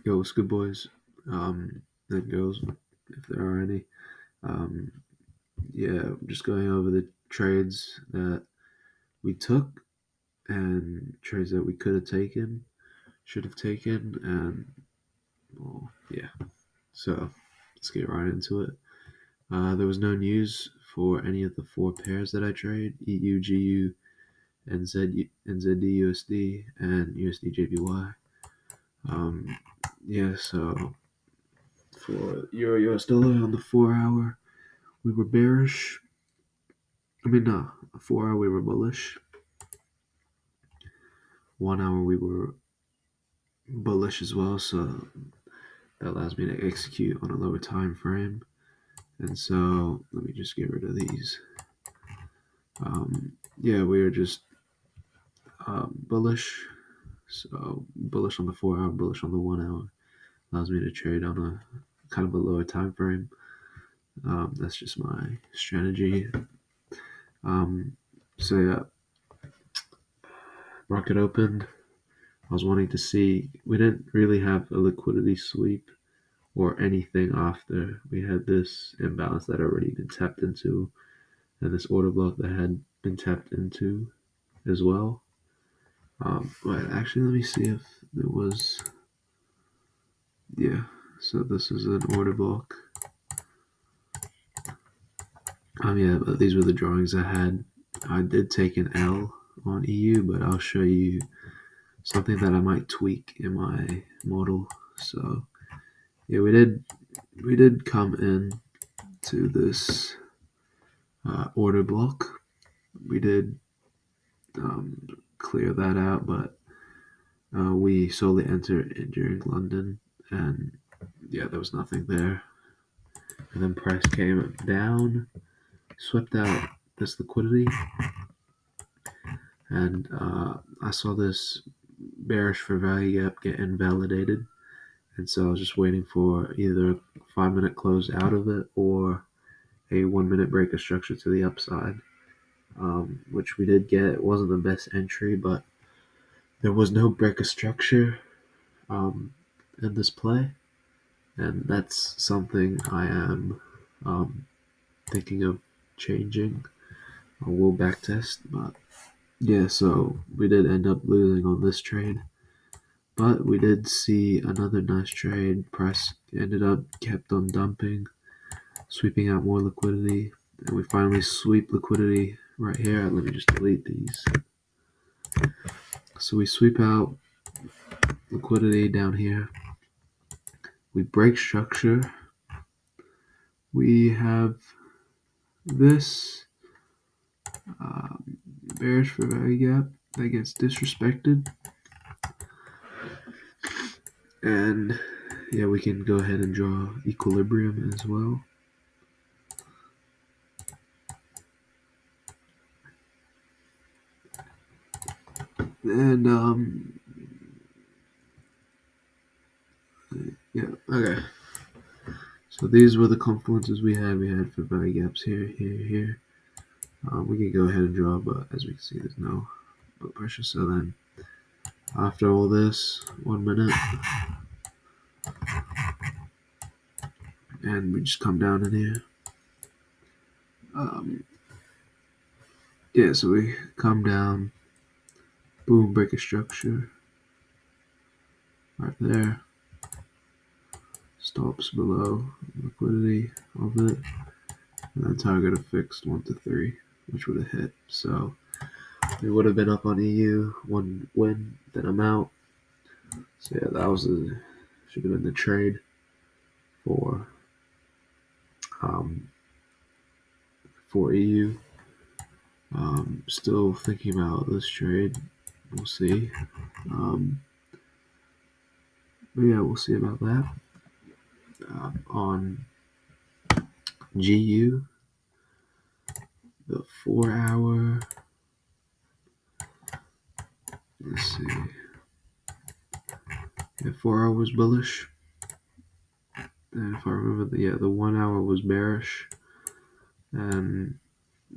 Yo, what's good, boys? And girls, if there are any. Um, yeah, I'm just going over the trades that we took and trades that we could have taken, should have taken, and well, yeah. So let's get right into it. There was no news for any of the four pairs that I trade: EU, GU, NZD, USD, and USD JPY. Um, yeah, so for Euro US dollar on the 4 hour, we were bearish. I mean, no, 4 hour we were bullish. 1 hour we were bullish as well. So that allows me to execute on a lower time frame. And so let me just get rid of these. Yeah, we were just bullish. So bullish on the 4 hour, bullish on the 1 hour. Allows me to trade on a kind of a lower time frame. That's just my strategy. So yeah, market opened. I was wanting to see. We didn't really have a liquidity sweep or anything after we had this imbalance that had already been tapped into, and this order block that had been tapped into as well. But actually, let me see if there was. Yeah, so this is an order block. Yeah, but these were the drawings I had. I did take an L on EU, but I'll show you something that I might tweak in my model. So yeah, we did come in to this order block. We did clear that out, but we solely entered during London, and yeah, there was nothing there. And then price came down, swept out this liquidity, and I saw this bearish for value gap get invalidated, and so I was just waiting for either a 5 minute close out of it or a 1 minute break of structure to the upside, which we did get. It wasn't the best entry, but there was no break of structure in this play, and that's something I am thinking of changing. I will backtest, but yeah, so we did end up losing on this trade, but we did see another nice trade. Price ended up kept on dumping, sweeping out more liquidity, and we finally sweep liquidity right here. Let me just delete these. So we sweep out liquidity down here. We break structure. We have this bearish for value gap that gets disrespected, and yeah, we can go ahead and draw equilibrium as well. And yeah, okay. So these were the confluences we had. We had for value gaps here, here, here. We can go ahead and draw, but as we can see, there's no pressure. So then, after all this, 1 minute, and we just come down in here. Yeah, so we come down, boom, break a structure right there. Stops below liquidity of it, and then target a fixed 1 to 3, which would have hit. So we would have been up on EU, one win, then I'm out. So yeah, that was should have been the trade for um, for EU. Still thinking about this trade. We'll see. But yeah, we'll see about that. On GU, the 4 hour. Let's see. Yeah, 4 hour was bullish. And if I remember, the 1 hour was bearish. And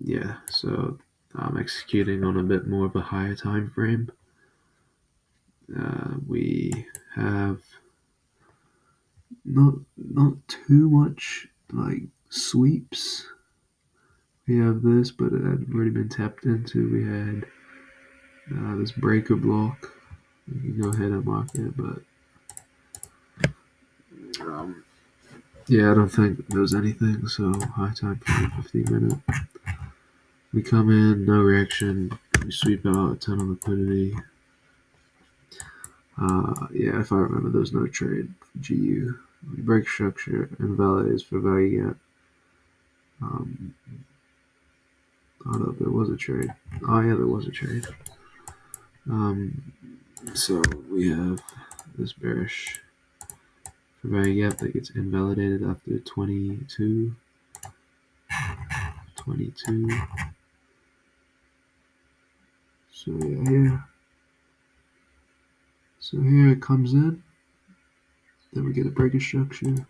yeah, so I'm executing on a bit more of a higher time frame. We have not too much like sweeps. We have this, but it had already been tapped into. We had this breaker block. You can go ahead and mark it, but um, yeah, I don't think there was anything. So high time for the 15-minute. We come in, no reaction. We sweep out a ton of liquidity. Yeah, if I remember, there was no trade. GU. We break structure, invalidates for value gap. Oh no, there was a trade. Oh yeah, there was a trade. So we have this bearish for value gap that gets invalidated after 22. So yeah, here. So here it comes in. Then we get a breaker structure.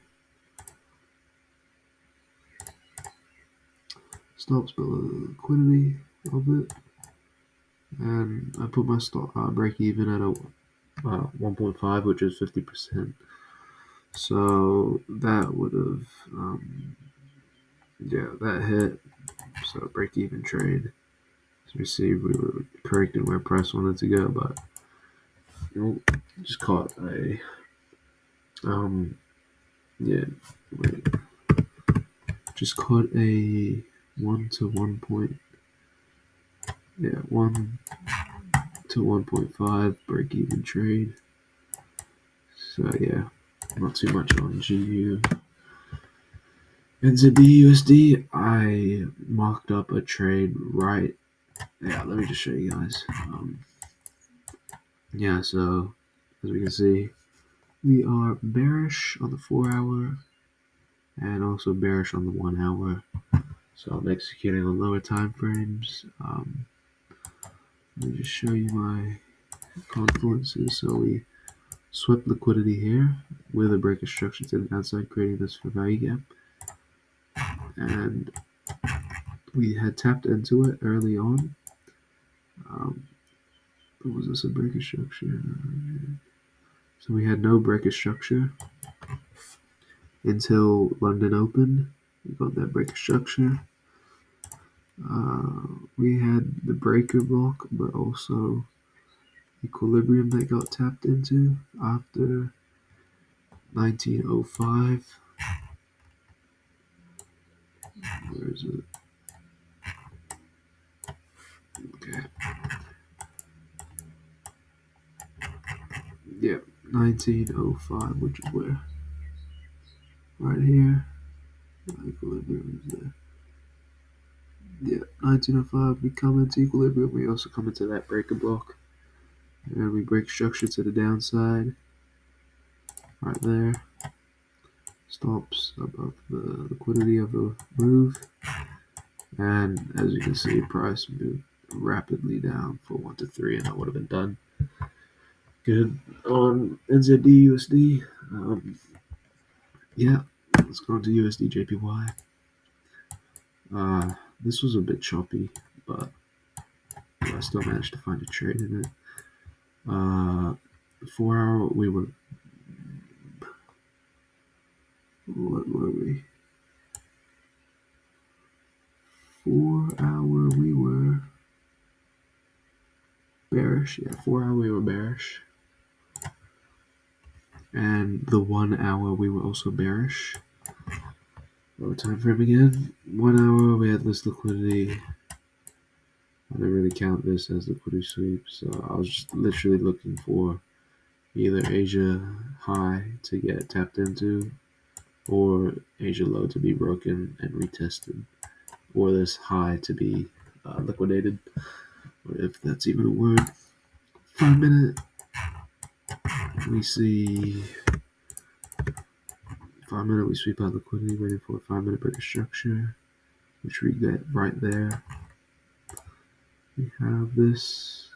Stops below the liquidity of it. And I put my stop break even at a 1.5, which is 50%. So that would have, yeah, that hit. So break even trade. As we see, we were correct in where price wanted to go, but just caught a, yeah, wait, just caught a 1 to 1 point, yeah, 1 to 1.5 break even trade. So yeah, not too much on GU. NZD I mocked up a trade right. Yeah, let me just show you guys. Yeah, so as we can see, we are bearish on the 4 hour and also bearish on the 1 hour. So I'm executing on lower time frames. Let me just show you my confluences. So we swept liquidity here with a breaker structure to the downside, creating this for value gap. And we had tapped into it early on. Was this a breaker structure? So we had no breaker structure until London opened. We got that breaker structure. We had the breaker block, but also equilibrium that got tapped into after 1905. Where is it? Okay. Yeah, 1905, which is where? Right here. Equilibrium is there. Yeah, 1905, we come into equilibrium. We also come into that breaker block. And we break structure to the downside. Right there. Stops above the liquidity of the move. And as you can see, price moved rapidly down for 1 to 3, and that would have been done good on NZD USD. Yeah, let's go into USD JPY. This was a bit choppy, but I still managed to find a trade in it. 4 hour, we were. What were we? 4 hour, we were bearish. Yeah, 4 hour, we were bearish. And the 1 hour, we were also bearish. Lower time frame again. 1 hour, we had this liquidity. I didn't really count this as liquidity sweep, so I was just literally looking for either Asia high to get tapped into, or Asia low to be broken and retested, or this high to be liquidated, or if that's even a word. 5 minute, we see 5 minute, we sweep out liquidity, waiting for a 5 minute breaker structure, which we get right there. We have this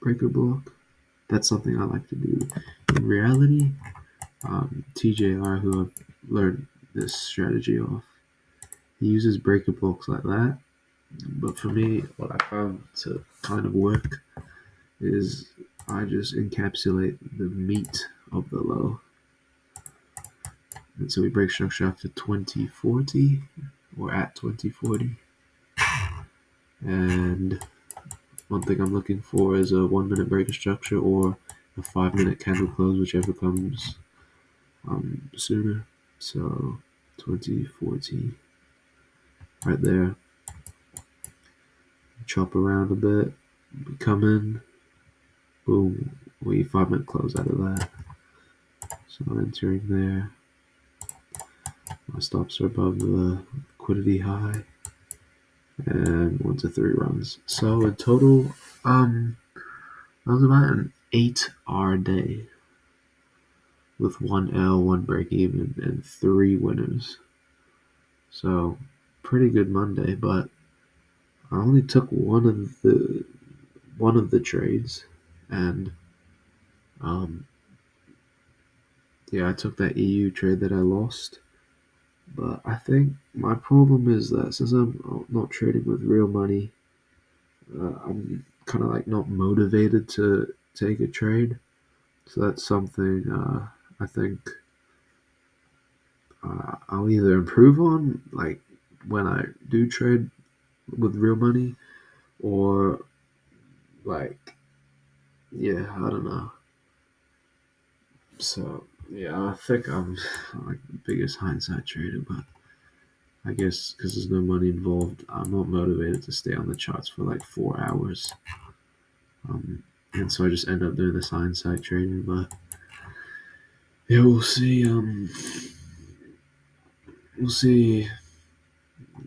breaker block. That's something I like to do. In reality, TJR, who I've learned this strategy off, he uses breaker blocks like that. But for me, what I found to kind of work is I just encapsulate the meat of the low. And so we break structure after 2040 or at 2040. And one thing I'm looking for is a 1 minute break of structure or a 5 minute candle close, whichever comes sooner. So 2040 right there. Chop around a bit. We come in. Boom. We 5 minute close out of that. So I'm entering there. My stops are above the liquidity high. And 1 to 3 runs. So in total, that was about an 8-hour day with 1 L, 1 break even, and 3 winners. So pretty good Monday, but I only took one of the trades, and yeah, I took that EU trade that I lost. But I think my problem is that since I'm not trading with real money, I'm kind of like not motivated to take a trade. So that's something I think I'll either improve on, like when I do trade with real money, or like, yeah, I don't know. So yeah, I think I'm like the biggest hindsight trader, but I guess because there's no money involved, I'm not motivated to stay on the charts for like 4 hours. And so I just end up doing this hindsight trading. But yeah, we'll see. We'll see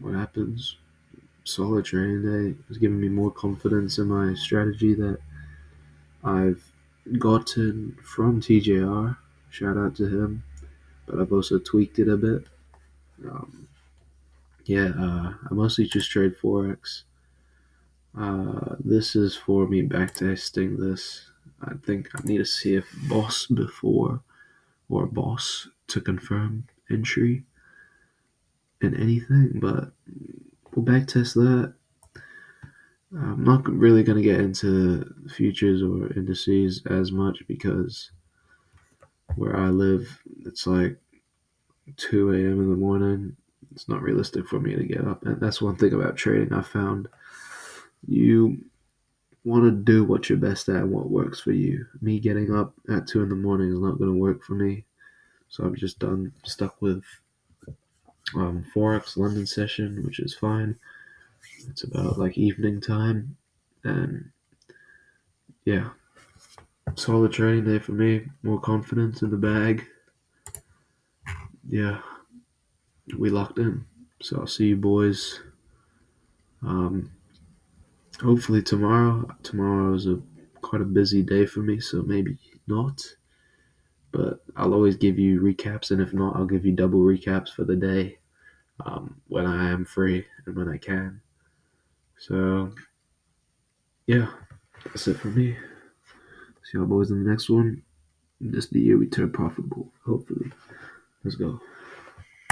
what happens. Solid trading day has given me more confidence in my strategy that I've gotten from TJR. Shout out to him. But I've also tweaked it a bit. Um, yeah, I mostly just trade Forex. This is for me backtesting this. I think I need to see if boss before or boss to confirm entry in anything, but we'll backtest that. I'm not really going to get into futures or indices as much because where I live, it's like 2 a.m. in the morning. It's not realistic for me to get up. And that's one thing about trading I found. You want to do what you're best at and what works for you. Me getting up at 2 in the morning is not going to work for me. So I've just stuck with Forex London session, which is fine. It's about like evening time. And yeah, solid trading day for me. More confidence in the bag. Yeah, we locked in. So I'll see you boys. Um, hopefully tomorrow. Tomorrow is quite a busy day for me, so maybe not. But I'll always give you recaps, and if not, I'll give you double recaps for the day when I am free and when I can. So yeah, that's it for me. See y'all boys in the next one. This the year we turn profitable. Hopefully, let's go.